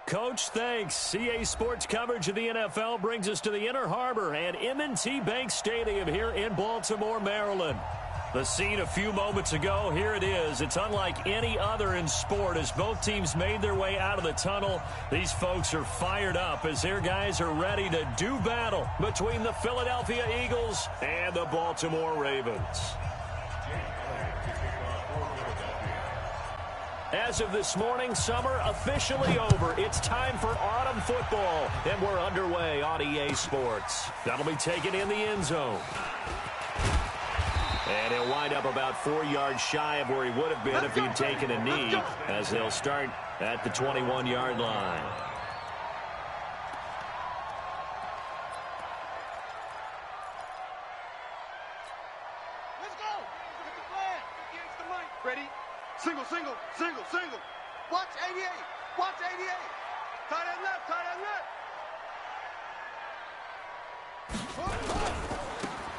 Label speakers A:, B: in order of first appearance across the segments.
A: Coach, thanks. CA Sports coverage of the NFL brings us to the Inner Harbor and M&T Bank Stadium here in Baltimore, Maryland. The scene a few moments ago, here it is. It's unlike any other in sport as both teams made their way out of the tunnel. These folks are fired up as their guys are ready to do battle between the Philadelphia Eagles and the Baltimore Ravens. As of this morning, summer officially over. It's time for autumn football, and we're underway on EA Sports. That'll be taken in the end zone. And he'll wind up about 4 yards shy of where he would have been if he'd taken a knee, as they'll start at the 21-yard line.
B: Let's go. Look at the flag. Against the mic. Ready? Single, single, single, single. Watch 88. Watch 88. Tie that left, tie that left.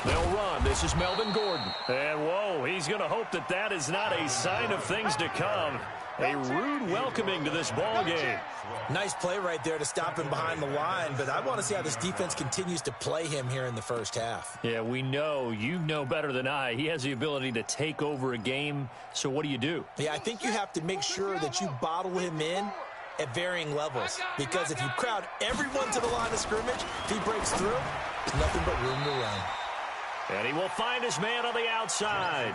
A: They'll run. This is Melvin Gordon. And, whoa, he's going to hope that that is not a sign of things to come. A rude welcoming to this ball game.
C: Nice play right there to stop him behind the line, but I want to see how this defense continues to play him here in the first half.
A: Yeah, we know. You know better than I. He has the ability to take over a game, so what do?
C: Yeah, I think you have to make sure that you bottle him in at varying levels, because if you crowd everyone to the line of scrimmage, if he breaks through, there's nothing but room to run.
A: And he will find his man on the outside.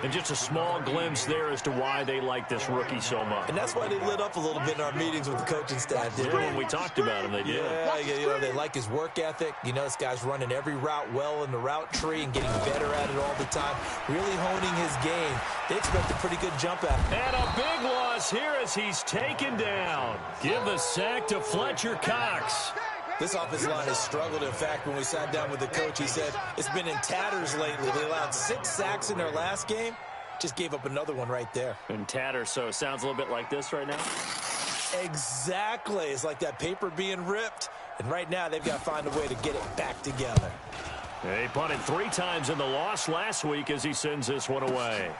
A: And just a small glimpse there as to why they like this rookie so much.
C: And that's why they lit up a little bit in our meetings with the coaching staff.
A: When we talked about him, they did.
C: Yeah, you know, they like his work ethic. You know, this guy's running every route well in the route tree and getting better at it all the time. Really honing his game. They expect a pretty good jump at him.
A: And a big loss here as he's taken down. Give the sack to Fletcher Cox.
C: This offensive line has struggled. In fact, when we sat down with the coach, he said it's been in tatters lately. They allowed 6 sacks in their last game. Just gave up another one right there.
A: In tatters, so it sounds a little bit like this right now?
C: Exactly. It's like that paper being ripped. And right now, they've got to find a way to get it back together.
A: He punted 3 times in the loss last week as he sends this one away.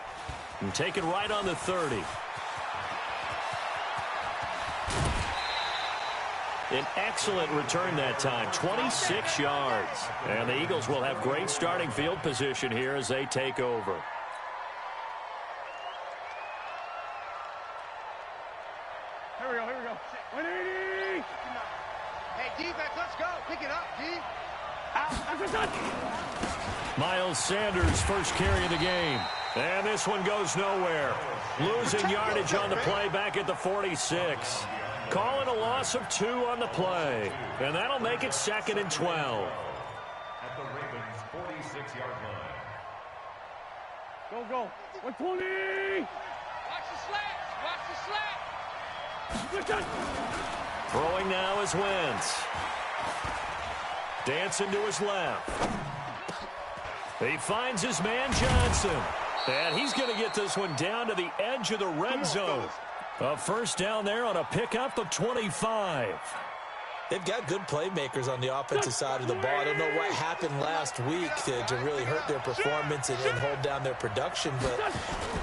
A: And taken right on the 30. An excellent return that time, 26 yards. And the Eagles will have great starting field position here as they take over.
B: Here we go. 180. Hey, defense, let's go. Pick it up, D. Out.
A: Miles Sanders, first carry of the game. And this one goes nowhere. Losing yardage on the play back at the 46. Calling a loss of 2 on the play. And that'll make it 2nd and 12.
D: At the Ravens' 46-yard line.
B: Go. 120. Watch the slats.
A: Throwing now is Wentz. Dancing to his left. He finds his man Johnson. And he's going to get this one down to the edge of the red zone. A first down there on a pickup of 25.
C: They've got good playmakers on the offensive side of the ball. I don't know what happened last week to really hurt their performance and hold down their production, but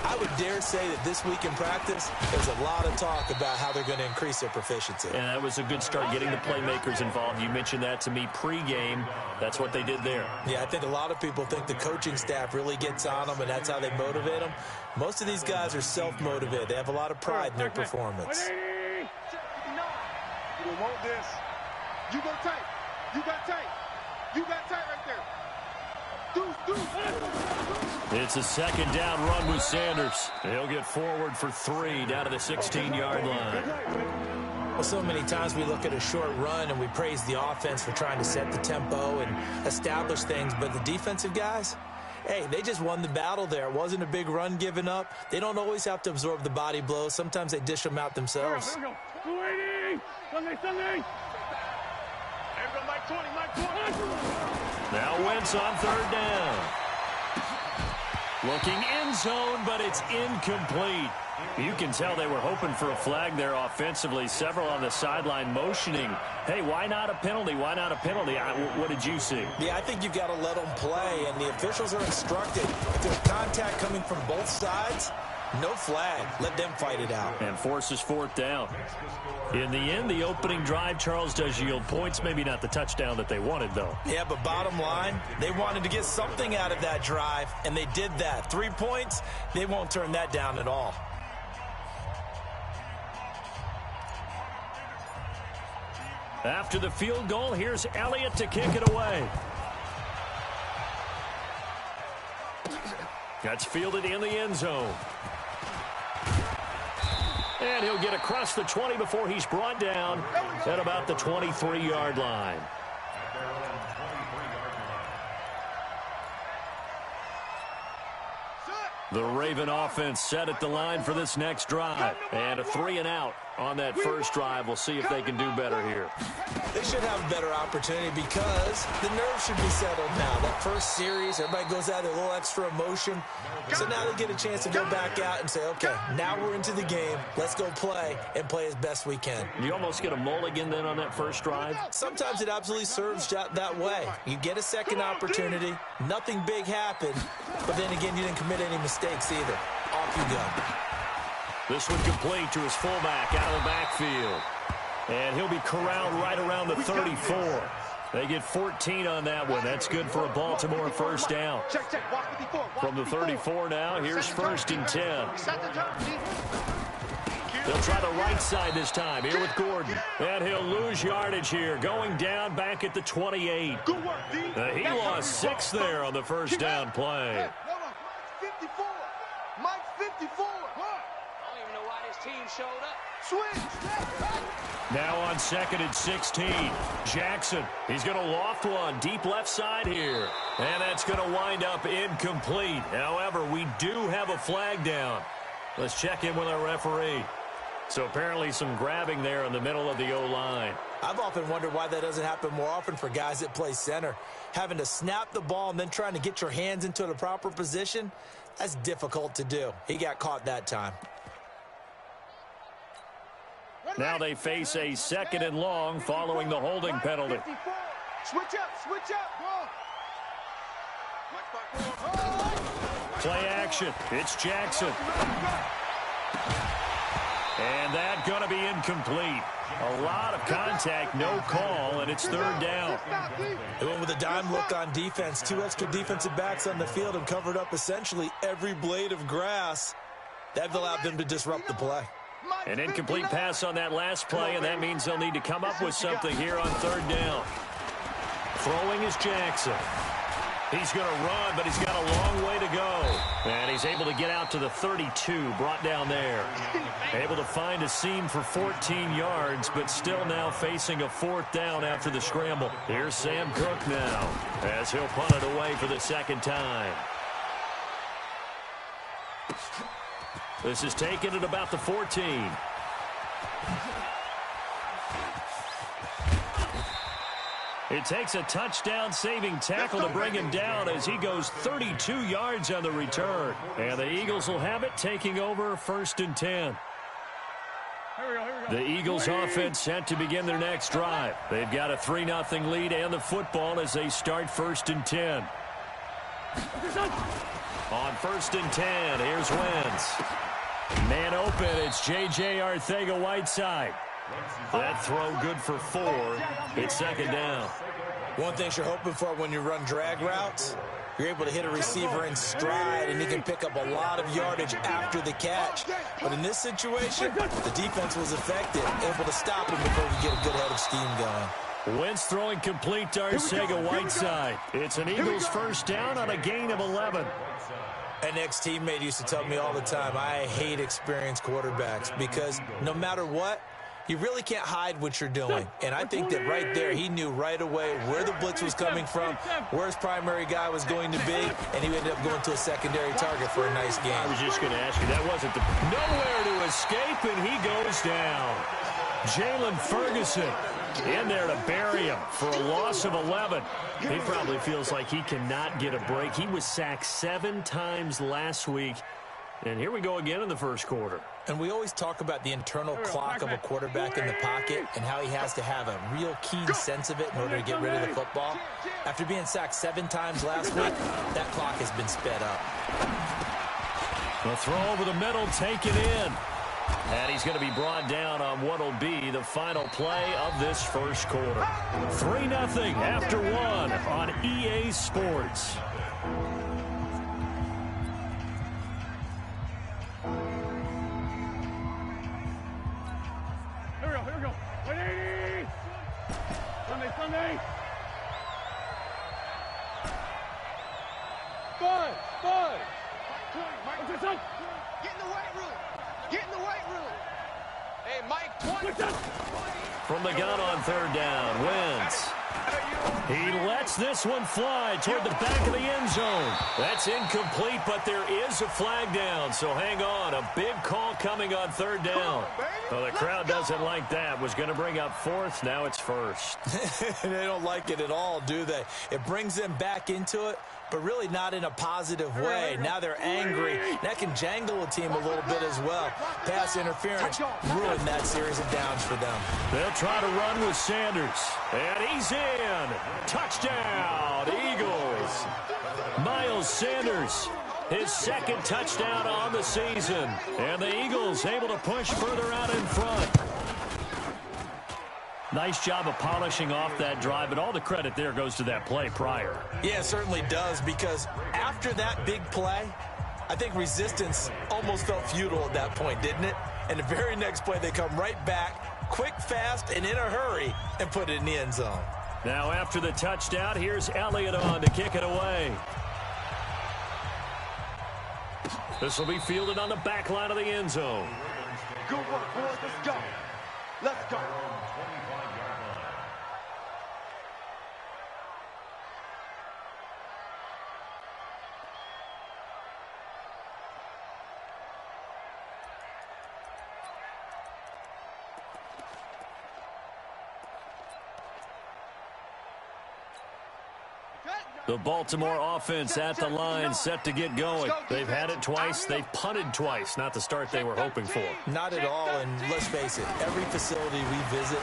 C: I would dare say that this week in practice, there's a lot of talk about how they're going to increase their proficiency.
A: And that was a good start, getting the playmakers involved. You mentioned that to me pregame. That's what they did there.
C: Yeah, I think a lot of people think the coaching staff really gets on them, and that's how they motivate them. Most of these guys are self-motivated. They have a lot of pride in their performance.
B: You don't want this. You go tight. You got tight right there.
A: It's a 2nd down run with Sanders. He'll get forward for 3 down to the 16-yard line.
C: Well, so many times we look at a short run and we praise the offense for trying to set the tempo and establish things, but the defensive guys, hey, they just won the battle there. It wasn't a big run given up. They don't always have to absorb the body blows. Sometimes they dish them out themselves.
B: Here we go. 280. Sunday. Mike 20.
A: Now Wentz on 3rd down. Looking end zone, but it's incomplete. You can tell they were hoping for a flag there offensively. Several on the sideline motioning. Hey, why not a penalty? Why not a penalty? What did you see?
C: Yeah, I think you've got to let them play, and the officials are instructed. If there's contact coming from both sides, No flag. Let them fight it out.
A: And forces fourth down. In the end, the opening drive, Charles, does yield points. Maybe not the touchdown that they wanted, though.
C: Yeah, but bottom line, they wanted to get something out of that drive, and they did that. 3 points, they won't turn that down at all.
A: After the field goal, here's Elliott to kick it away. That's fielded in the end zone. And he'll get across the 20 before he's brought down at about the 23-yard line. The Raven offense set at the line for this next drive. And a 3-and-out on that first drive. We'll see if they can do better here.
C: They should have a better opportunity because the nerves should be settled now. That first series, everybody goes out with a little extra emotion. So now they get a chance to go back out and say, okay, now we're into the game. Let's go play and play as best we can.
A: You almost get a mulligan then on that first drive?
C: Sometimes it absolutely serves that way. You get a second opportunity. Nothing big happened. But then again, you didn't commit any mistakes either. Off you go.
A: This one complete to his fullback out of the backfield. And he'll be corralled right around the 34. They get 14 on that one. That's good for a Baltimore first down. From the 34 now, here's 1st and 10. They'll try the right side this time here with Gordon. And he'll lose yardage here, going down back at the 28. He lost 6 there on the first down play.
B: Mike 54.
E: I don't even know why this team showed up.
B: Switch.
A: Now on 2nd and 16. Jackson, he's going to loft one deep left side here. And that's going to wind up incomplete. However, we do have a flag down. Let's check in with our referee. So apparently some grabbing there in the middle of the O-line.
C: I've often wondered why that doesn't happen more often for guys that play center. Having to snap the ball and then trying to get your hands into the proper position, that's difficult to do. He got caught that time.
A: Now they face a 2nd and long following the holding penalty.
B: Switch up.
A: Play action. It's Jackson. And that going to be incomplete. A lot of contact, no call, and it's 3rd down.
C: They went with a dime look on defense. 2 extra defensive backs on the field and covered up essentially every blade of grass. That allowed them to disrupt the play.
A: An incomplete pass on that last play, and that means they'll need to come up with something here on 3rd down. Throwing is Jackson. He's going to run, but he's got a long way to go. And he's able to get out to the 32, brought down there. Able to find a seam for 14 yards, but still now facing a 4th down after the scramble. Here's Sam Cook now, as he'll punt it away for the 2nd time. This is taken at about the 14. It takes a touchdown-saving tackle to bring him down as he goes 32 yards on the return. And the Eagles will have it, taking over 1st and 10. The Eagles offense set to begin their next drive. They've got a 3-0 lead and the football as they start 1st and 10. On 1st and 10, here's Wentz. Man open, it's J.J. Arcega-Whiteside. That throw good for 4. It's 2nd down.
C: One thing you're hoping for when you run drag routes, you're able to hit a receiver in stride, and he can pick up a lot of yardage after the catch. But in this situation, the defense was effective, able to stop him before he get a good head of steam going.
A: Wentz throwing complete to Arcega-Whiteside. It's an Eagles first down on a gain of 11.
C: An ex-teammate used to tell me all the time, I hate experienced quarterbacks because no matter what, you really can't hide what you're doing. And I think that right there, he knew right away where the blitz was coming from, where his primary guy was going to be, and he ended up going to a secondary target for a nice game.
A: I was just going to ask you, that wasn't the... Nowhere to escape, and he goes down. Jalen Ferguson in there to bury him for a loss of 11. He probably feels like he cannot get a break. He was sacked 7 times last week. And here we go again in the first quarter.
C: And we always talk about the internal clock of a quarterback in the pocket and how he has to have a real keen sense of it in order to get rid of the football. After being sacked 7 times last week, that clock has been sped up.
A: The throw over the middle, taken in. And he's going to be brought down on what will be the final play of this first quarter. 3-0 after 1 on EA Sports.
B: Here we go. 180! Sunday! Five! Get in the weight room! Hey, Mike, 20!
A: From the gun on third down, Wentz. He lets this one fly toward the back of the end zone. That's incomplete, but there is a flag down, so hang on. A big call coming on third down. Well, the crowd doesn't like that. Was going to bring up fourth, now it's first.
C: They don't like it at all, do they? It brings them back into it, but really not in a positive way. Now they're angry. That can jangle a team a little bit as well. Pass interference ruined that series of downs for them.
A: They'll try to run with Sanders. And he's in. Touchdown, Eagles. Miles Sanders, his second touchdown on the season. And the Eagles able to push further out in front. Nice job of polishing off that drive, but all the credit there goes to that play prior.
C: Yeah, it certainly does, because after that big play, I think resistance almost felt futile at that point, didn't it? And the very next play, they come right back, quick, fast, and in a hurry, and put it in the end zone.
A: Now after the touchdown, here's Elliott on to kick it away. This will be fielded on the back line of the end zone.
B: Good work, boys. Let's go. Let's go.
A: The Baltimore offense at the line, set to get going. They've had it twice. They've punted twice. Not the start they were hoping for.
C: Not at all, and let's face it, every facility we visit,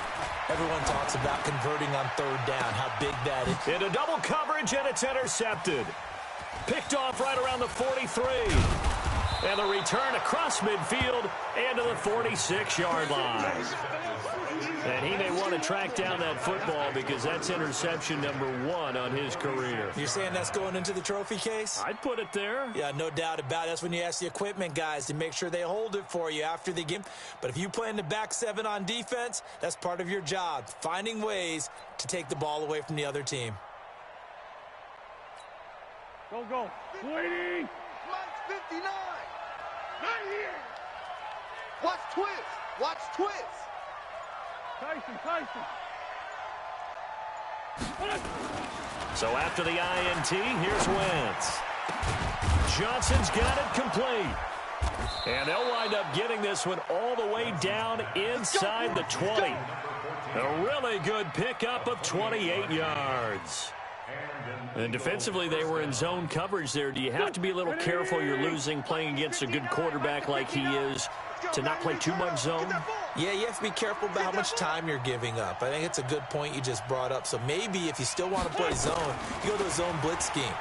C: everyone talks about converting on third down, how big that is.
A: Into double coverage, and it's intercepted. Picked off right around the 43. And the return across midfield and to the 46-yard line. And he may want to track down that football because that's interception number 1 on his career.
C: You're saying that's going into the trophy case?
A: I'd put it there.
C: Yeah, no doubt about it. That's when you ask the equipment guys to make sure they hold it for you after the game. But if you play in the back 7 on defense, that's part of your job, finding ways to take the ball away from the other team.
B: Go. Waiting. Mike's 59. Not here. Watch twist. Tyson.
A: So after the INT, here's Wentz. Johnson's got it complete. And they'll wind up getting this one all the way down inside the 20. A really good pickup of 28 yards. And defensively, they were in zone coverage there. Do you have to be a little careful? You're losing playing against a good quarterback like he is to not play too much zone?
C: Yeah, you have to be careful about how much time you're giving up. I think it's a good point you just brought up. So maybe if you still want to play zone, you go to a zone blitz scheme.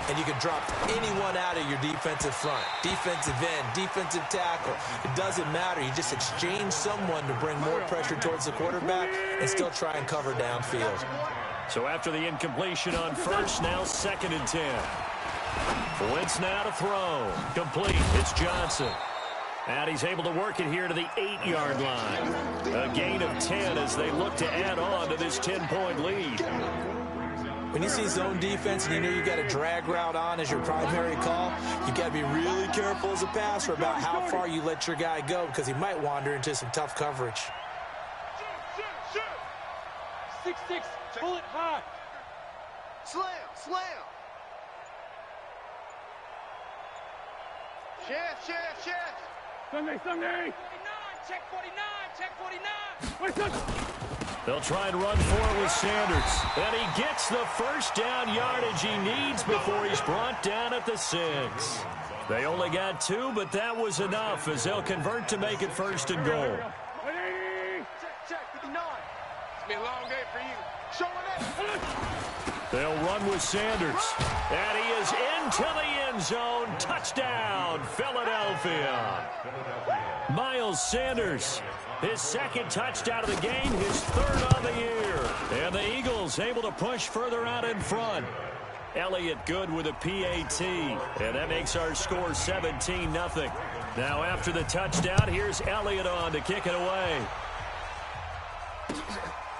C: And you can drop anyone out of your defensive front. Defensive end, defensive tackle. It doesn't matter. You just exchange someone to bring more pressure towards the quarterback and still try and cover downfield.
A: So after the incompletion on first, now 2nd and 10. Wentz now to throw. Complete. It's Johnson. And he's able to work it here to the 8-yard line. A gain of 10 as they look to add on to this 10-point lead.
C: When you see zone defense and you know you got a drag route on as your primary call, you got to be really careful as a passer about how far you let your guy go because he might wander into some tough coverage.
B: 6-6, pull it high. Slam. Chef. Sunday.
E: 49, check 49.
A: They'll try and run for it with Sanders. And he gets the first down yardage he needs before he's brought down at the 6. They only got 2, but that was enough as they'll convert to make it 1st and goal.
B: Check 59. It's been a long day for you. Showing up.
A: They'll run with Sanders. And he is into the end zone. Touchdown, Philadelphia. Miles Sanders, his second touchdown of the game, his third of the year. And the Eagles able to push further out in front. Elliott good with a PAT. And that makes our score 17-0. Now after the touchdown, here's Elliott on to kick it away.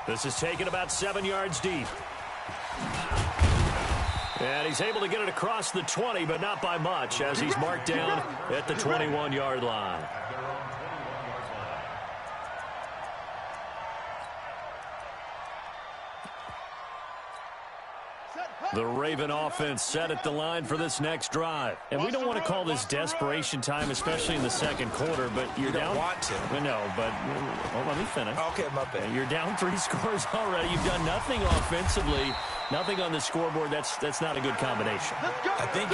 A: This is taken about 7 yards deep. And he's able to get it across the 20, but not by much, as he's marked down at the 21-yard line. The Raven offense set at the line for this next drive. And we don't want to call this desperation time, especially in the second quarter, but you're down.
C: You don't want to.
A: No, but let me finish.
C: Okay, my bad.
A: You're down 3 scores already. You've done nothing offensively, nothing on the scoreboard. That's not a good combination.
C: I think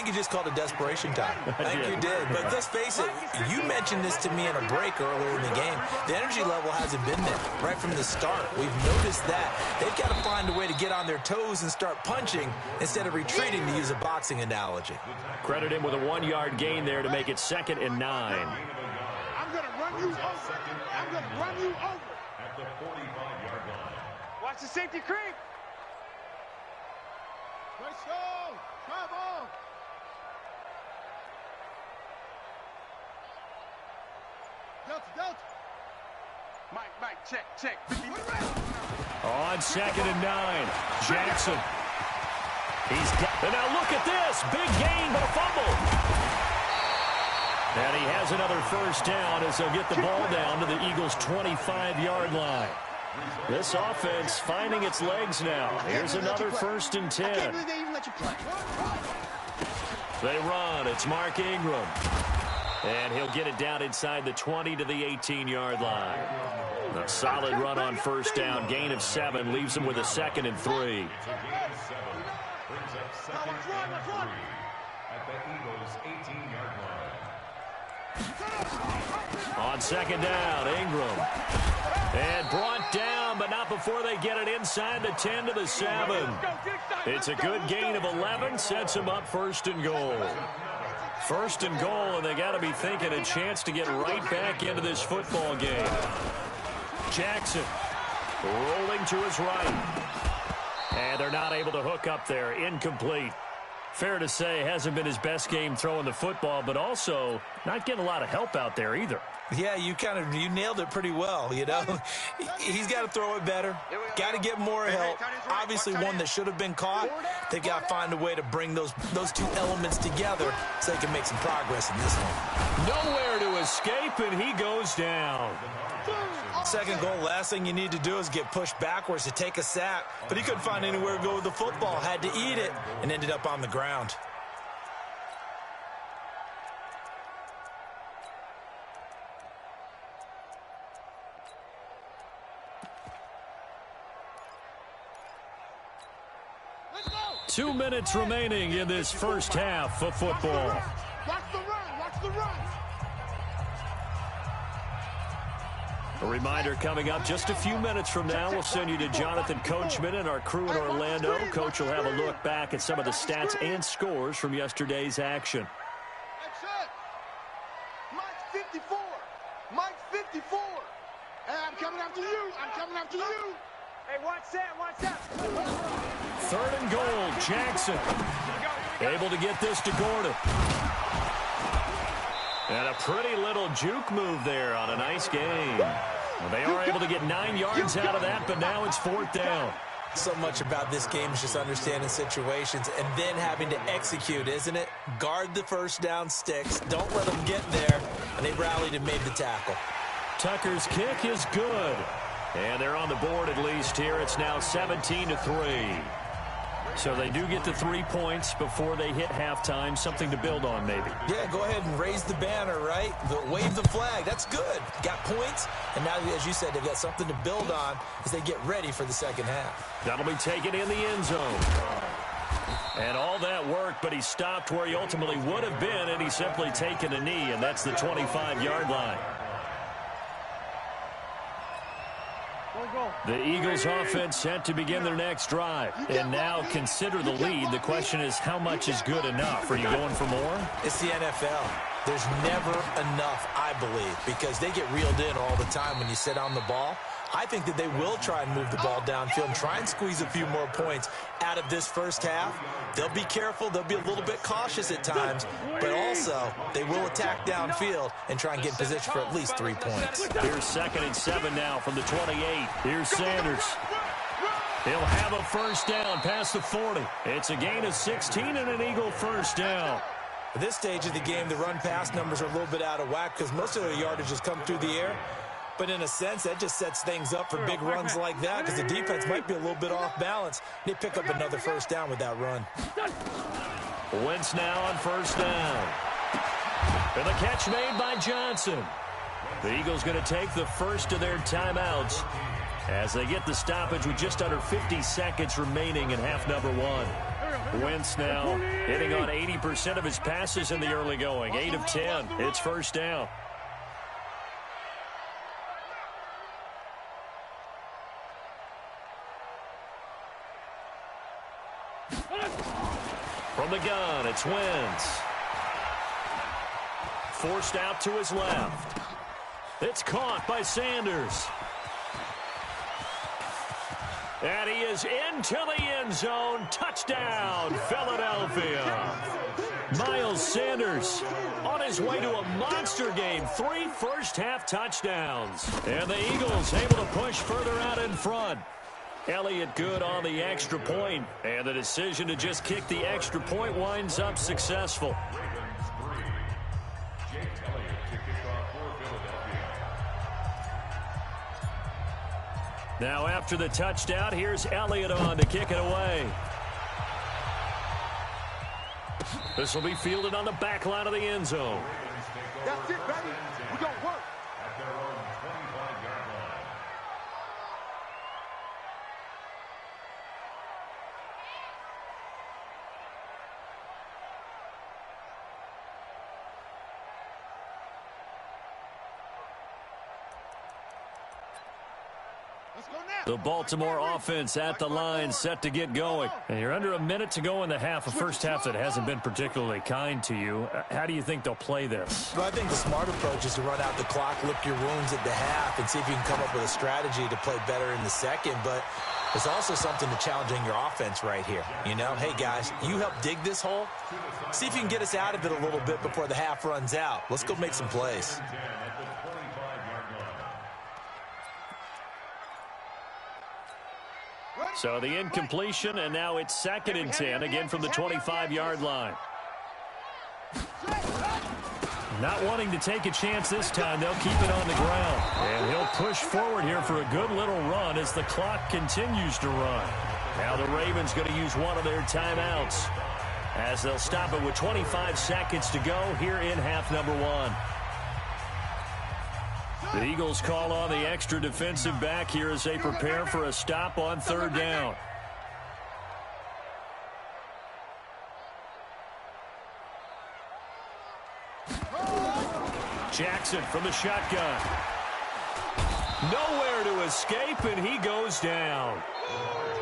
C: you just called it desperation time. I think you did. But let's face it, you mentioned this to me in a break earlier in the game. The energy level hasn't been there right from the start. We've noticed that. They've got to find a way to get on their toes and start punching instead of retreating, to use a boxing analogy.
A: Credit him with a 1-yard gain there to make it 2nd and 9.
B: I'm going to run you over. I'm going to run you over.
D: At the 45-yard line.
B: Watch the safety creep. Let's go. Travel. Delta. Mike, check.
A: On 2nd and 9, Jackson. And now look at this. Big gain, but a fumble. And he has another first down as they'll get the ball down to the Eagles' 25-yard line. This offense finding its legs now. Here's another 1st and 10.
B: I can't believe they even let you play.
A: They run. It's Mark Ingram. And he'll get it down inside the 20 to the 18-yard line. A solid run on first down. Gain of 7 leaves him with a 2nd and 3.
D: At the Eagles' 18-yard line.
A: On 2nd down, Ingram. And brought down, but not before they get it inside the 10 to the 7. It's a good gain of 11, sets him up 1st and goal. 1st and goal, and they got to be thinking a chance to get right back into this football game. Jackson rolling to his right. And they're not able to hook up there. Incomplete. Fair to say, hasn't been his best game throwing the football, but also not getting a lot of help out there either.
C: Yeah, you nailed it pretty well, you know. He's got to throw it better. Got to get more help. Obviously one that should have been caught. They've got to find a way to bring those two elements together so they can make some progress in this one.
A: Nowhere to escape, and he goes down.
C: 2nd goal, last thing you need to do is get pushed backwards to take a sack. But he couldn't find anywhere to go with the football. Had to eat it and ended up on the ground.
B: Let's go.
A: 2 minutes remaining in this first half of football.
B: Watch the run.
A: A reminder coming up just a few minutes from now. We'll send you to Jonathan Coachman and our crew in Orlando. Coach will have a look back at some of the stats and scores from yesterday's action.
B: That's it. Mike 54. Mike 54. Hey, I'm coming after you. Hey, watch that.
A: 3rd and goal, Jackson. Able to get this to Gordon. And a pretty little juke move there on a nice game. Well, they are able to get 9 yards out of that, but now it's 4th down.
C: So much about this game is just understanding situations and then having to execute, isn't it? Guard the first down sticks. Don't let them get there. And they rallied and made the tackle.
A: Tucker's kick is good. And they're on the board at least here. It's now 17-3. So they do get the 3 points before they hit halftime. Something to build on, maybe.
C: Yeah, go ahead and raise the banner, right? Wave the flag. That's good. Got points. And now, as you said, they've got something to build on as they get ready for the second half.
A: That'll be taken in the end zone. And all that work, but he stopped where he ultimately would have been, and he's simply taken a knee, and that's the 25-yard line. The Eagles offense set to begin their next drive. And now consider the lead. The question is, how much is good enough? Are you going for more?
C: It's the NFL. There's never enough, I believe, because they get reeled in all the time when you sit on the ball. I think that they will try and move the ball downfield and try and squeeze a few more points out of this first half. They'll be careful. They'll be a little bit cautious at times, but also they will attack downfield and try and get in position for at least 3 points.
A: Here's 2nd and 7 now from the 28. Here's Sanders. He'll have a first down past the 40. It's a gain of 16 and an Eagle first down.
C: At this stage of the game, the run-pass numbers are a little bit out of whack because most of the yardage has come through the air. But in a sense, that just sets things up for big runs like that because the defense might be a little bit off balance. They pick up another first down with that run.
A: Wentz now on first down. And the catch made by Johnson. The Eagles going to take the first of their timeouts as they get the stoppage with just under 50 seconds remaining in half number 1. Wentz now hitting on 80% of his passes in the early going. 8 of 10. It's first down. From the gun, it's Wentz. Forced out to his left. It's caught by Sanders. And he is into the end zone. Touchdown, Philadelphia. Miles Sanders on his way to a monster game. 3 first-half touchdowns. And the Eagles able to push further out in front. Elliott good on the extra point, and the decision to just kick the extra point winds up successful. Now after the touchdown, here's Elliott on to kick it away. This will be fielded on the back line of the end zone.
B: That's it, baby. We're going to work.
D: At their own 25-yard line.
A: The Baltimore offense at the line set to get going. And you're under a minute to go in the half, a first half that hasn't been particularly kind to you. How do you think they'll play this?
C: Well, I think the smart approach is to run out the clock, lick your wounds at the half, and see if you can come up with a strategy to play better in the second. But there's also something to challenging your offense right here. You know, hey, guys, you help dig this hole. See if you can get us out of it a little bit before the half runs out. Let's go make some plays.
A: So the incompletion, and now it's 2nd and 10, again from the 25-yard line. Not wanting to take a chance this time, they'll keep it on the ground. And he'll push forward here for a good little run as the clock continues to run. Now the Ravens going to use one of their timeouts as they'll stop it with 25 seconds to go here in half number 1. The Eagles call on the extra defensive back here as they prepare for a stop on 3rd down. Jackson from the shotgun. Nowhere to escape, and he goes down.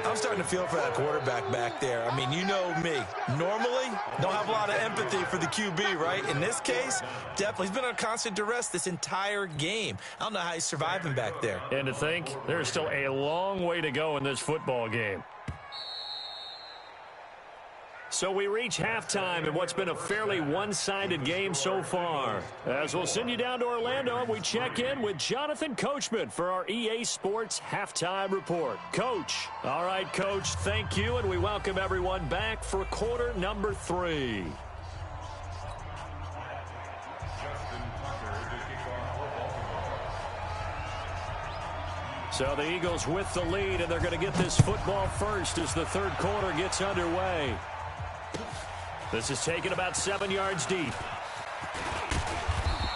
C: I'm starting to feel for that quarterback back there. I mean, you know me. Normally, don't have a lot of empathy for the QB, right? In this case, definitely. He's been on constant duress this entire game. I don't know how he's surviving back there.
A: And to think, there's still a long way to go in this football game. So we reach halftime in what's been a fairly one-sided game so far. As we'll send you down to Orlando, we check in with Jonathan Coachman for our EA Sports Halftime Report. Coach. All right, Coach, thank you, and we welcome everyone back for quarter number 3. So the Eagles with the lead, and they're going to get this football first as the 3rd quarter gets underway. This is taken about 7 yards deep.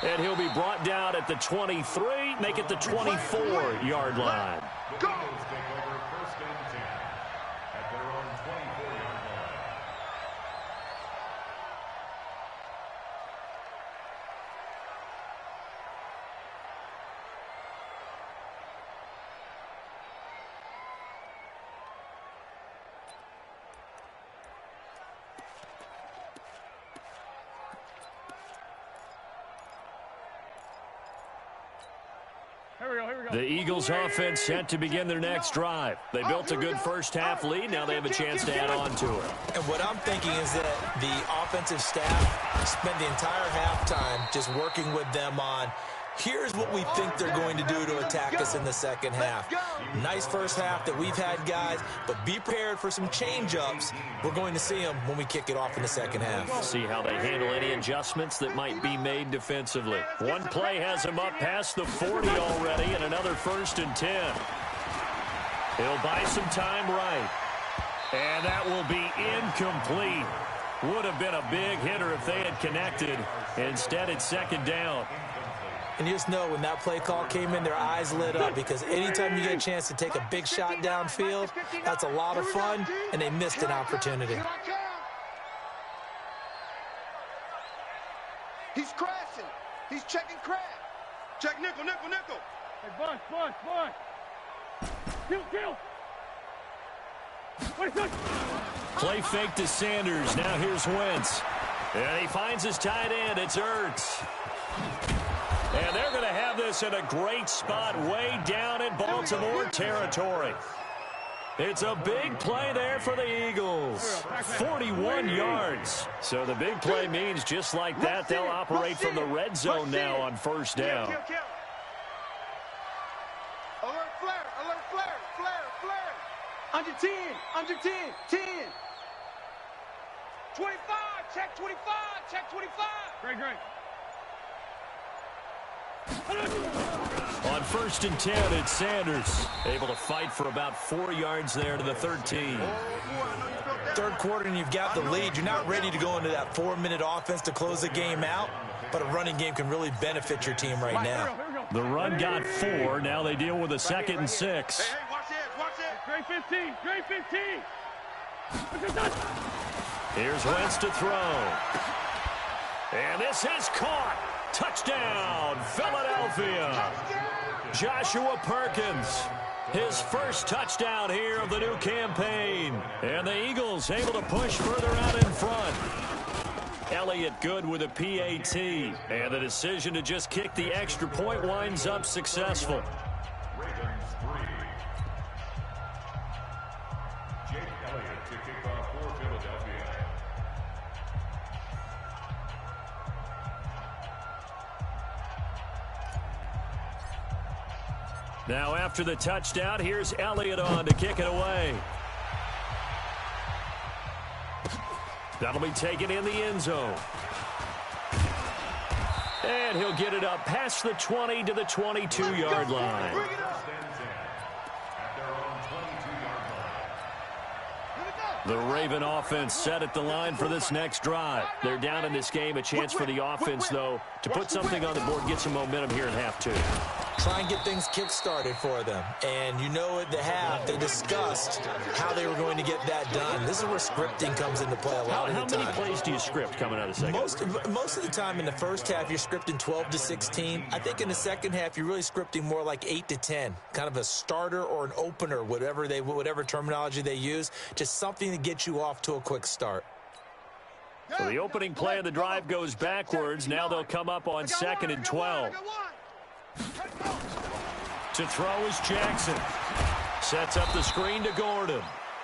A: And he'll be brought down at the 23, make it the 24-yard line.
D: The Eagles take over 1st and 10 at their own 24-yard line.
A: The Eagles offense set to begin their next drive. They built a good first-half lead. Now they have a chance to add on to it.
C: And what I'm thinking is that the offensive staff spent the entire halftime just working with them on, here's what we think they're going to do to attack us in the second half. Nice first half that we've had, guys, but be prepared for some change-ups. We're going to see them when we kick it off in the second half.
A: See how they handle any adjustments that might be made defensively. One play has them up past the 40 already, and another 1st and 10. He'll buy some time right. And that will be incomplete. Would have been a big hitter if they had connected. Instead, it's 2nd down.
C: And you just know when that play call came in, their eyes lit up, because anytime you get a chance to take a big shot downfield, that's a lot of fun, and they missed an opportunity.
B: He's crashing. He's checking crash. Check nickel, nickel, nickel.
F: Hey, Bunch. Kill.
A: Play fake to Sanders. Now here's Wentz. And he finds his tight end. It's Ertz. And they're going to have this in a great spot way down in Baltimore territory. It's a big play there for the Eagles. 41 yards. So the big play means just like that, they'll operate from the red zone now on 1st down.
B: Alert flare. Under 10. 10. 25. Check 25.
F: Great.
A: On 1st and 10, it's Sanders. Able to fight for about 4 yards there to the 13.
C: Third quarter and you've got the lead. You're not ready to go into that 4-minute offense to close the game out, but a running game can really benefit your team right now.
A: The run got 4. Now they deal with a 2nd and 6.
B: Hey, watch it.
F: Great 15.
A: Here's Wentz to throw. And this is caught. Touchdown, Philadelphia. Joshua Perkins, his first touchdown here of the new campaign. And the Eagles able to push further out in front. Elliott good with a PAT. And the decision to just kick the extra point winds up successful.
D: Ravens 3. Jake Elliott to kick off for Philadelphia.
A: Now after the touchdown, here's Elliott on to kick it away. That'll be taken in the end zone. And he'll get it up past the 20 to the 22-yard line. The Raven offense set at the line for this next drive. They're down in this game. A chance for the offense, though, to put something on the board, get some momentum here in half 2.
C: Try and get things kick-started for them. And you know at the half, they discussed how they were going to get that done. This is where scripting comes into play a lot of the time.
A: How many plays do you script coming out of the second?
C: Most of the time in the first half, you're scripting 12 to 16. I think in the second half, you're really scripting more like 8 to 10. Kind of a starter or an opener, whatever terminology they use. Just something to get you off to a quick start.
A: So the opening play of the drive goes backwards. Now they'll come up on 2nd and 12. To throw is Jackson. Sets up the screen to Gordon.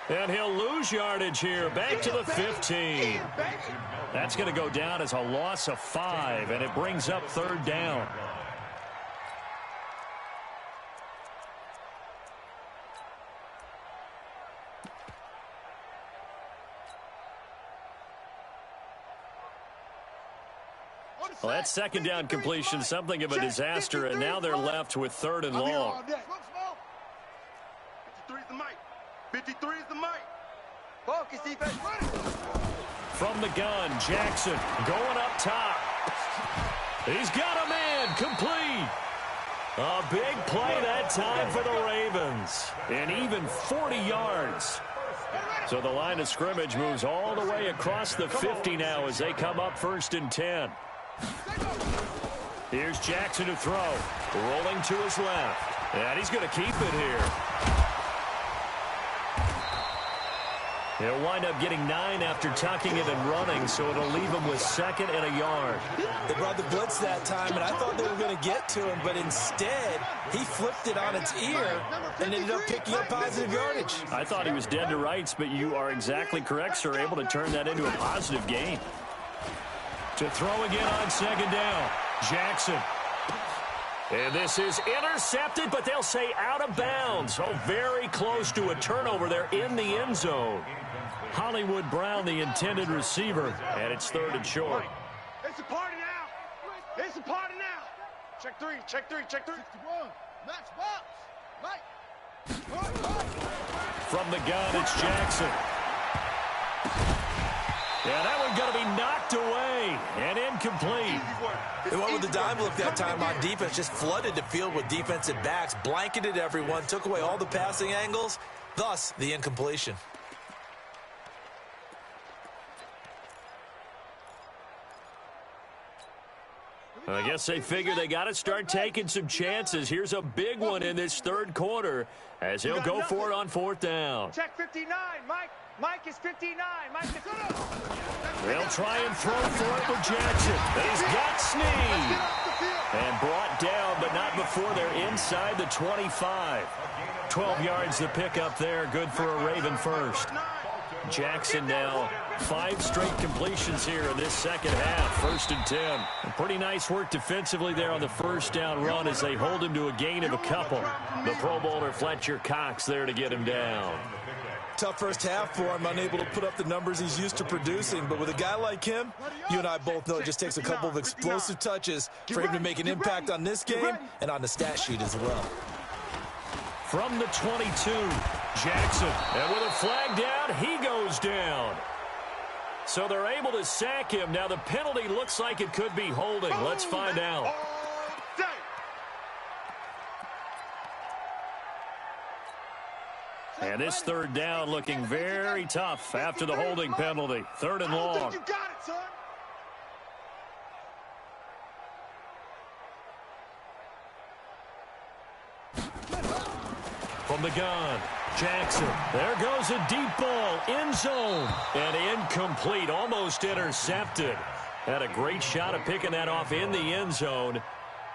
A: And he'll lose yardage here. Back to the 15. That's going to go down as a loss of 5, and it brings up 3rd down. Well, that 2nd down completion, something of a disaster, and now they're left with 3rd and long.
B: 53 is the mic. 53 is the mic. Focus, defense.
A: From the gun, Jackson going up top. He's got a man, complete. A big play that time for the Ravens. And even 40 yards. So the line of scrimmage moves all the way across the 50 now as they come up 1st and 10. Here's Jackson to throw. Rolling to his left. And he's going to keep it here. He'll wind up getting 9 after tucking it and running, so it'll leave him with 2nd and a yard.
C: They brought the blitz that time, and I thought they were going to get to him, but instead, he flipped it on its ear and ended up picking up positive yardage.
A: I thought he was dead to rights, but you are exactly correct, sir, able to turn that into a positive gain. To throw again on 2nd down, Jackson. And this is intercepted, but they'll say out of bounds. Oh, very close to a turnover there in the end zone. Hollywood Brown, the intended receiver, and it's 3rd and short.
B: It's a party now. It's a party now. Check 3, check 3, check 3. 61. Match box. Mike.
A: From the gun, it's Jackson. Yeah, that one going to be knocked away and incomplete.
C: They went with the dime look that time on defense, just flooded the field with defensive backs, blanketed everyone, took away all the passing angles, thus the incompletion.
A: I guess they figure they got to start taking some chances. Here's a big one in this 3rd quarter as he'll go for it on 4th down.
E: Check 59, Mike. Mike is 59. Mike is 59.
A: They'll try and throw for it with Jackson. He's got Snead. And brought down, but not before they're inside the 25. 12 yards to pick up there. Good for a Raven first. Jackson now 5 straight completions here in this 2nd half. 1st and 10. And pretty nice work defensively there on the 1st down run as they hold him to a gain of a couple. The Pro Bowler Fletcher Cox there to get him down.
C: Tough first half for him, unable to put up the numbers he's used to producing. But with a guy like him, you and I both know it just takes a couple of explosive touches for him to make an impact on this game and on the stat sheet as well.
A: From the 22, Jackson. And with a flag down, he goes down. So they're able to sack him. Now the penalty looks like it could be holding. Let's find out. And this 3rd down looking very tough after the holding penalty. 3rd and long.
B: You got it, son.
A: From the gun, Jackson. There goes a deep ball, end zone, and incomplete, almost intercepted. Had a great shot at picking that off in the end zone,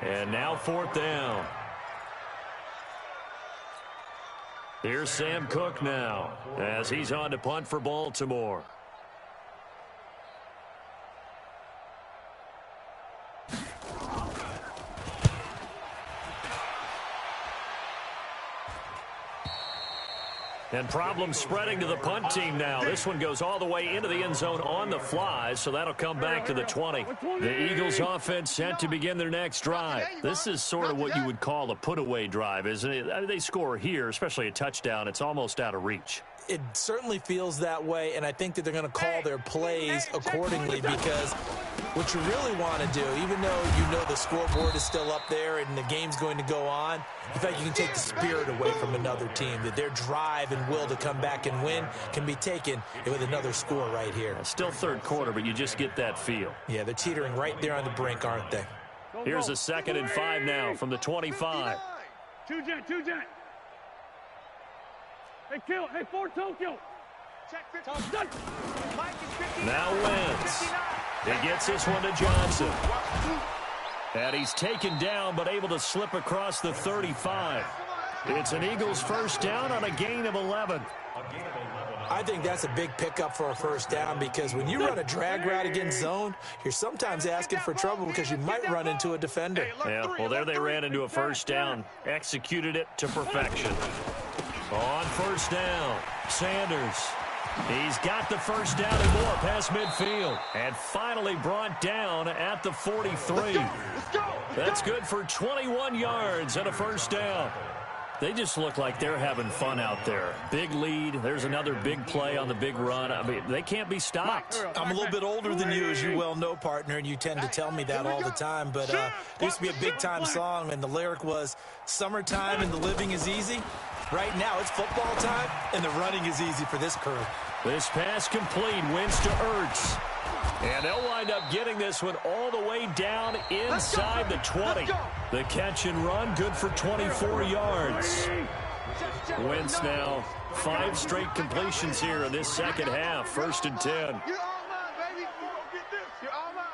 A: and now 4th down. Here's Sam Cook now as he's on to punt for Baltimore. And problems spreading to the punt team now. This one goes all the way into the end zone on the fly, so that'll come back to the 20. The Eagles offense set to begin their next drive. This is sort of what you would call a put-away drive, isn't it? They score here, especially a touchdown. It's almost out of reach.
C: It certainly feels that way, and I think that they're going to call their plays accordingly because what you really want to do, even though you know the scoreboard is still up there and the game's going to go on, in fact, you can take the spirit away from another team, that their drive and will to come back and win can be taken with another score right here.
A: Still 3rd quarter, but you just get that feel.
C: Yeah, they're teetering right there on the brink, aren't they?
A: Here's a 2nd and 5 now from the 25.
F: Two jet. Hey, kill. Hey, 4 Tokyo.
E: Check 59. Mike is 59.
A: Now Wentz. He gets this one to Johnson. And he's taken down, but able to slip across the 35. It's an Eagles 1st down on a gain of 11.
C: I think that's a big pickup for a 1st down because when you run a drag route against zone, you're sometimes asking for trouble because you might run into a defender.
A: Yeah, well, there they ran into a 1st down. Executed it to perfection. On 1st down, Sanders. He's got the 1st down and more past midfield. And finally brought down at the 43. That's good for 21 yards and a 1st down. They just look like they're having fun out there. Big lead. There's another big play on the big run. I mean, they can't be stopped.
C: I'm a little bit older than you, as you well know, partner, and you tend to tell me that all the time. But there used to be a big-time song, and the lyric was, "Summertime and the living is easy." Right now, it's football time, and the running is easy for this crew.
A: This pass complete, wins to Ertz. And they'll wind up getting this one all the way down inside the 20. The catch and run, good for 24 yards. Wentz now 5 straight completions here in this second half. 1st and 10.
B: You're all mine, baby. Get this. You're all mine.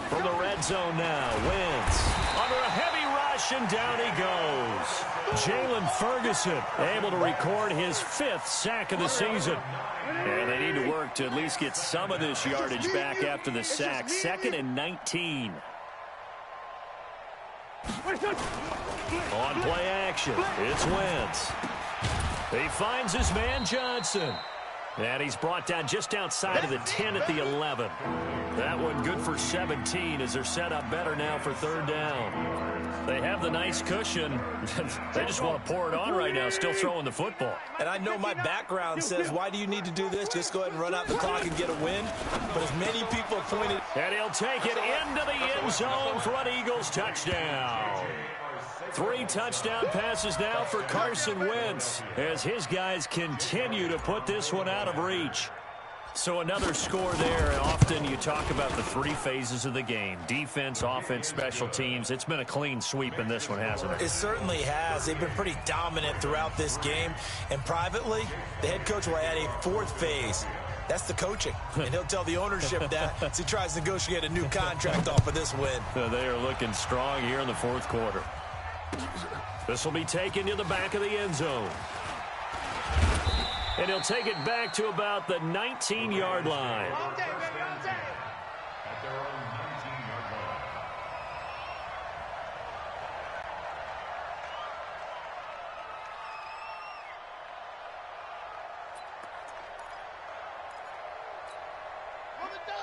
A: From the red zone now, Wentz under a heavy rush, and down he goes. Jalen Ferguson able to record his 5th sack of the season. And they need to work to at least get some of this yardage back after the sack. 2nd and 19. On play action, it's Wentz. He finds his man Johnson. And he's brought down just outside of the 10 at the 11. That one good for 17 as they're set up better now for 3rd down. They have the nice cushion. They just want to pour it on right now, still throwing the football.
C: And I know my background says, why do you need to do this? Just go ahead and run out the clock and get a win. But as many people pointed...
A: And he'll take it into the end zone for an Eagles touchdown. 3 touchdown passes now for Carson Wentz as his guys continue to put this one out of reach. So another score there, and often you talk about the 3 phases of the game. Defense, offense, special teams. It's been a clean sweep in this one, hasn't it?
C: It certainly has. They've been pretty dominant throughout this game. And privately, the head coach will add a 4th phase. That's the coaching. And he'll tell the ownership that as he tries to negotiate a new contract off of this win.
A: They are looking strong here in the 4th quarter. This will be taken to the back of the end zone. And he'll take it back to about the 19-yard line.
D: At their own 19-yard line.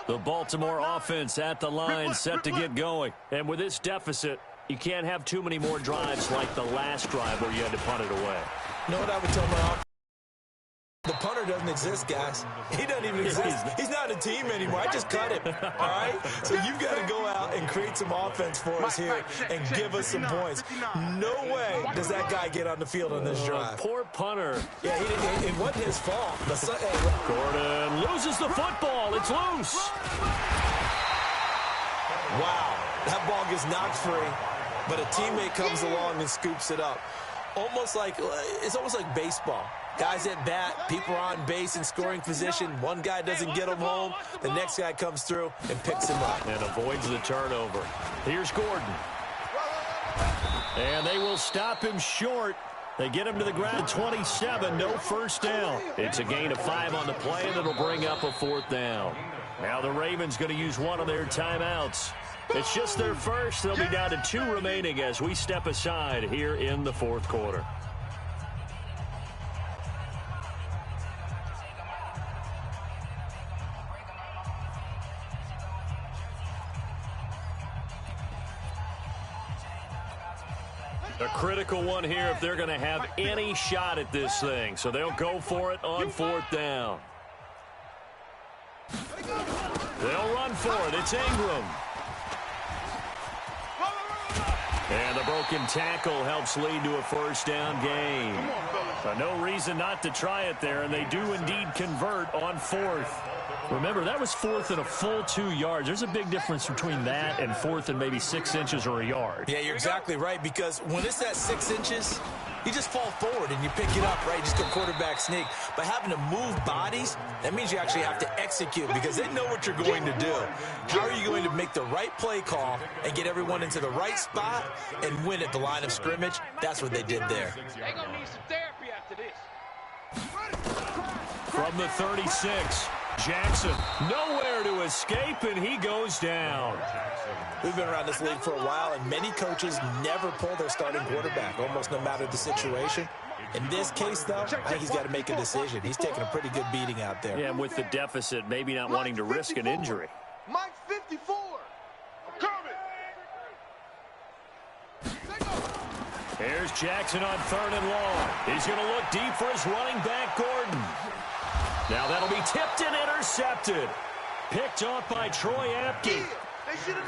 A: The Baltimore offense at the line, set to get going. And with this deficit, you can't have too many more drives like the last drive where you had to punt it away.
C: You know what I would tell my offense? The punter doesn't exist, guys. He doesn't even exist. He's not a team anymore. I just cut him, all right? So you've got to go out and create some offense for us here and give us some points. No way does that guy get on the field on this drive.
A: Poor punter.
C: Yeah, it wasn't his fault.
A: Gordon loses the football. It's loose.
C: Wow, that ball gets knocked free, but a teammate comes along and scoops it up. It's almost like baseball. Guys at bat, people are on base in scoring position. One guy doesn't get him home. The next guy comes through and picks him up.
A: And avoids the turnover. Here's Gordon. And they will stop him short. They get him to the ground at 27. No first down. It's a gain of 5 on the play, and it'll bring up a 4th down. Now the Ravens going to use one of their timeouts. It's just their first. They'll be down to 2 remaining as we step aside here in the 4th quarter. A critical one here if they're going to have any shot at this thing. So they'll go for it on 4th down. They'll run for it. It's Ingram. And the broken tackle helps lead to a first down gain. No reason not to try it there, and they do indeed convert on 4th. Remember, that was 4th and a full 2 yards. There's a big difference between that and 4th and maybe 6 inches or a yard.
C: Yeah, you're exactly right, because when it's at 6 inches, you just fall forward and you pick it up, right? You just go quarterback sneak. But having to move bodies, that means you actually have to execute because they know what you're going to do. How are you going to make the right play call and get everyone into the right spot and win at the line of scrimmage? That's what they did there.
E: They're going to need some therapy after this.
A: From the 36, Jackson nowhere to escape, and he goes down.
C: We've been around this league for a while, and many coaches never pull their starting quarterback, almost no matter the situation. In this case, though, I think he's got to make a decision. He's taking a pretty good beating out there.
A: Yeah, and with the deficit, maybe not wanting to risk an injury.
B: Mike 54. Coming.
A: Here's Jackson on 3rd and long. He's going to look deep for his running back, Gordon. Now that'll be tipped and intercepted. Picked off by Troy Apke.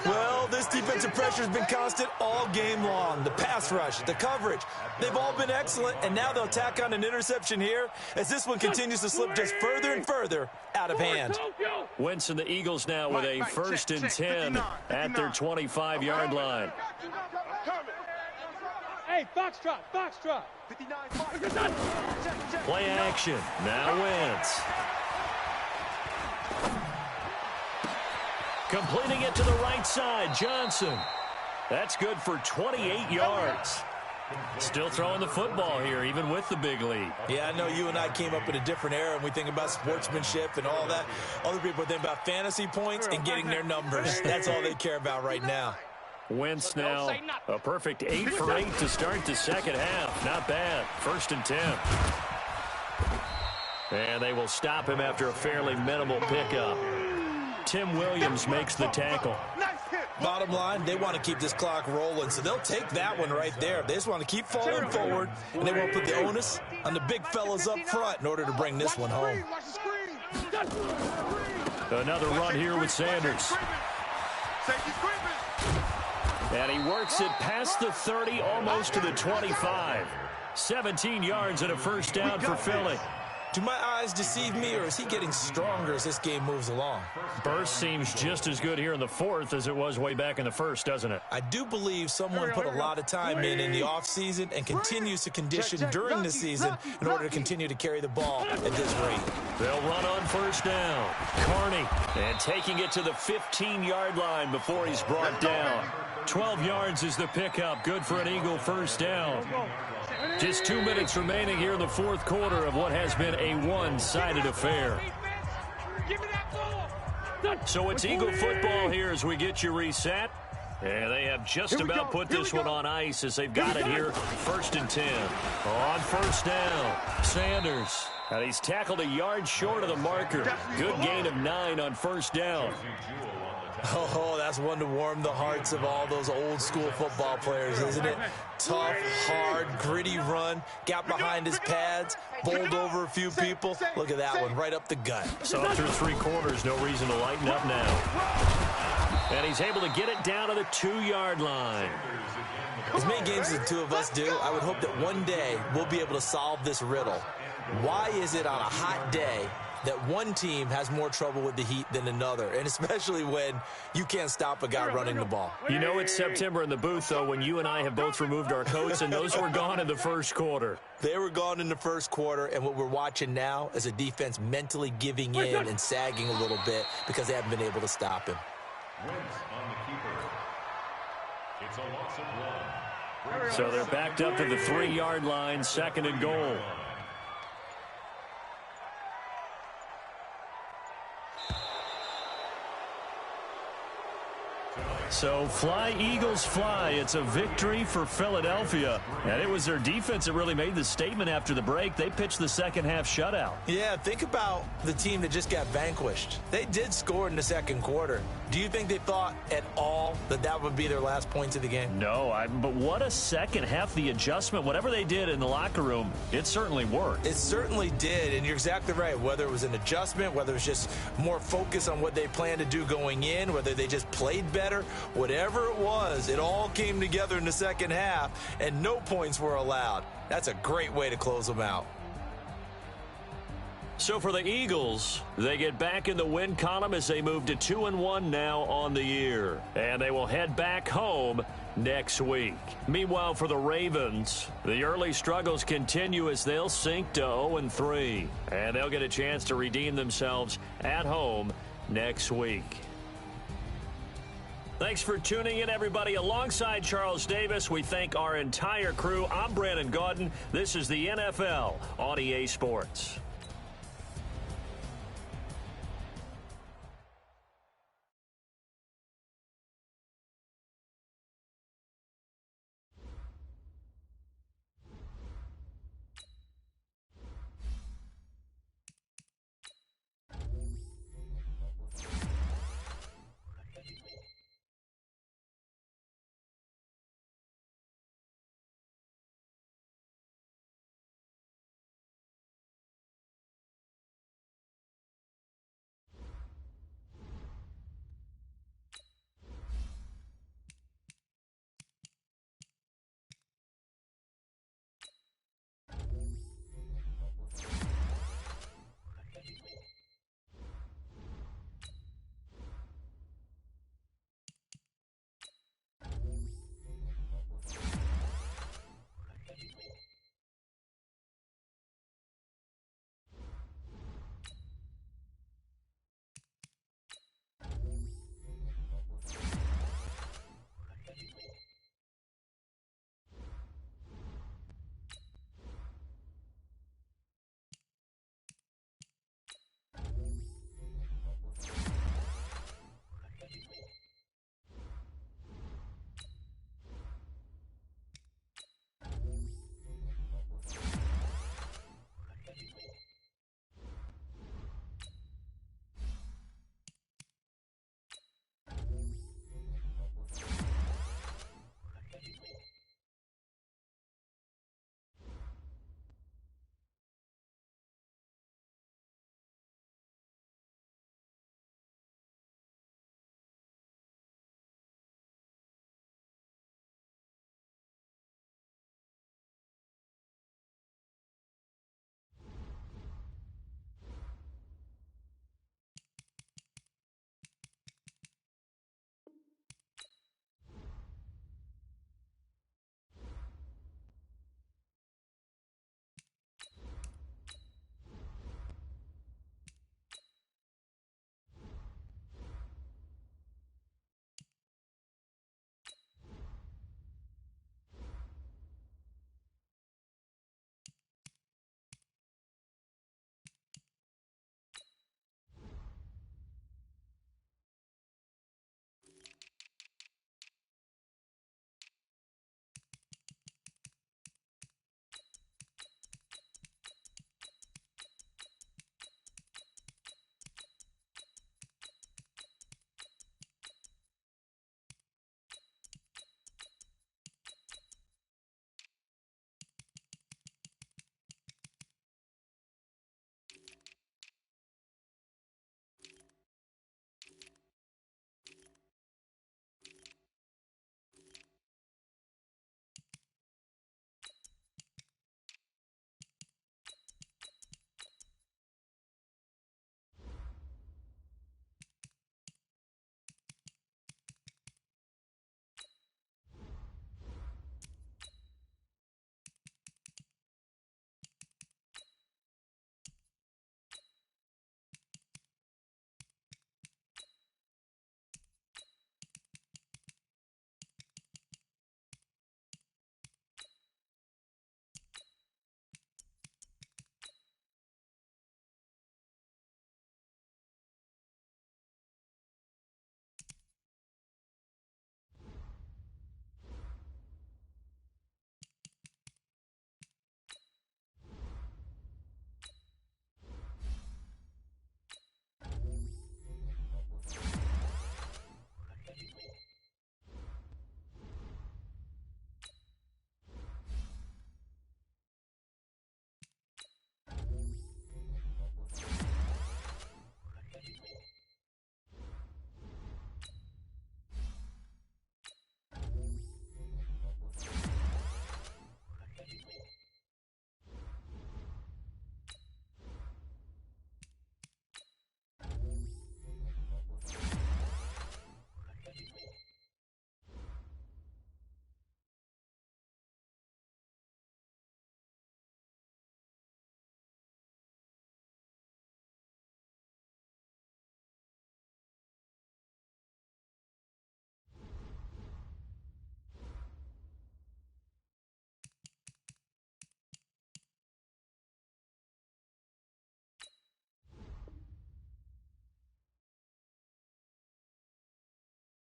C: Well, this defensive pressure has been constant all game long. The pass rush, the coverage, they've all been excellent, and now they'll tack on an interception here as this one continues to slip just further and further out of hand.
A: Wentz and the Eagles now with a 1st and 10 at their 25-yard line.
E: Hey, Foxtrot, Foxtrot.
A: Play action. Now Wentz. Completing it to the right side, Johnson. That's good for 28 yards. Still throwing the football here, even with the big lead.
C: Yeah, I know you and I came up in a different era, and we think about sportsmanship and all that. Other people think about fantasy points and getting their numbers. That's all they care about right now.
A: Wentz now a perfect 8 for 8 to start the second half. Not bad. 1st and 10. And they will stop him after a fairly minimal pickup. Tim Williams makes the tackle.
C: Bottom line, they want to keep this clock rolling, so they'll take that one right there. They just want to keep falling forward, and they won't put the onus on the big fellas up front in order to bring this one home.
A: Another run here with Sanders. And he works it past the 30, almost to the 25. 17 yards and a 1st down for Philly.
C: Do my eyes deceive me, or is he getting stronger as this game moves along?
A: Burst seems just as good here in the 4th as it was way back in the 1st, doesn't it?
C: I do believe someone put a lot of time in the offseason and continues to condition during the season in order to continue to carry the ball at this rate.
A: They'll run on 1st down. Carney, and taking it to the 15-yard line before he's brought down. 12 yards is the pickup. Good for an Eagle 1st down. Just 2 minutes remaining here in the 4th quarter of what has been a one-sided affair. So it's Eagle football here as we get you reset. And they have just about put this one on ice as they've got it here. 1st and 10. On 1st down, Sanders. And he's tackled a yard short of the marker. Good gain of 9 on 1st down.
C: Oh, that's one to warm the hearts of all those old school football players, isn't it? Tough, hard, gritty run, got behind his pads, bowled over a few people. Look at that one, right up the gut.
A: So through 3 quarters, no reason to lighten up now. And he's able to get it down to the 2-yard line.
C: As many games as the two of us do, I would hope that one day we'll be able to solve this riddle. Why is it on a hot day that one team has more trouble with the heat than another, and especially when you can't stop a guy running the ball?
A: You know it's September in the booth, though, when you and I have both removed our coats, and those were gone in the 1st quarter.
C: They were gone in the 1st quarter, and what we're watching now is a defense mentally giving in and sagging a little bit because they haven't been able to stop him.
D: It's a loss of 1.
A: So they're backed up to the 3-yard line, 2nd and goal. So fly, Eagles, fly. It's a victory for Philadelphia. And it was their defense that really made the statement after the break. They pitched the second half shutout.
C: Yeah, think about the team that just got vanquished. They did score in the 2nd quarter. Do you think they thought at all that that would be their last points of the game?
A: No, but what a second half. The adjustment, whatever they did in the locker room, it certainly worked.
C: It certainly did, and you're exactly right. Whether it was an adjustment, whether it was just more focus on what they planned to do going in, whether they just played better, whatever it was, it all came together in the second half, and no points were allowed. That's a great way to close them out.
A: So for the Eagles, they get back in the win column as they move to 2-1 now on the year. And they will head back home next week. Meanwhile, for the Ravens, the early struggles continue as they'll sink to 0-3. And they'll get a chance to redeem themselves at home next week. Thanks for tuning in, everybody. Alongside Charles Davis, we thank our entire crew. I'm Brandon Gaudin. This is the NFL on EA Sports.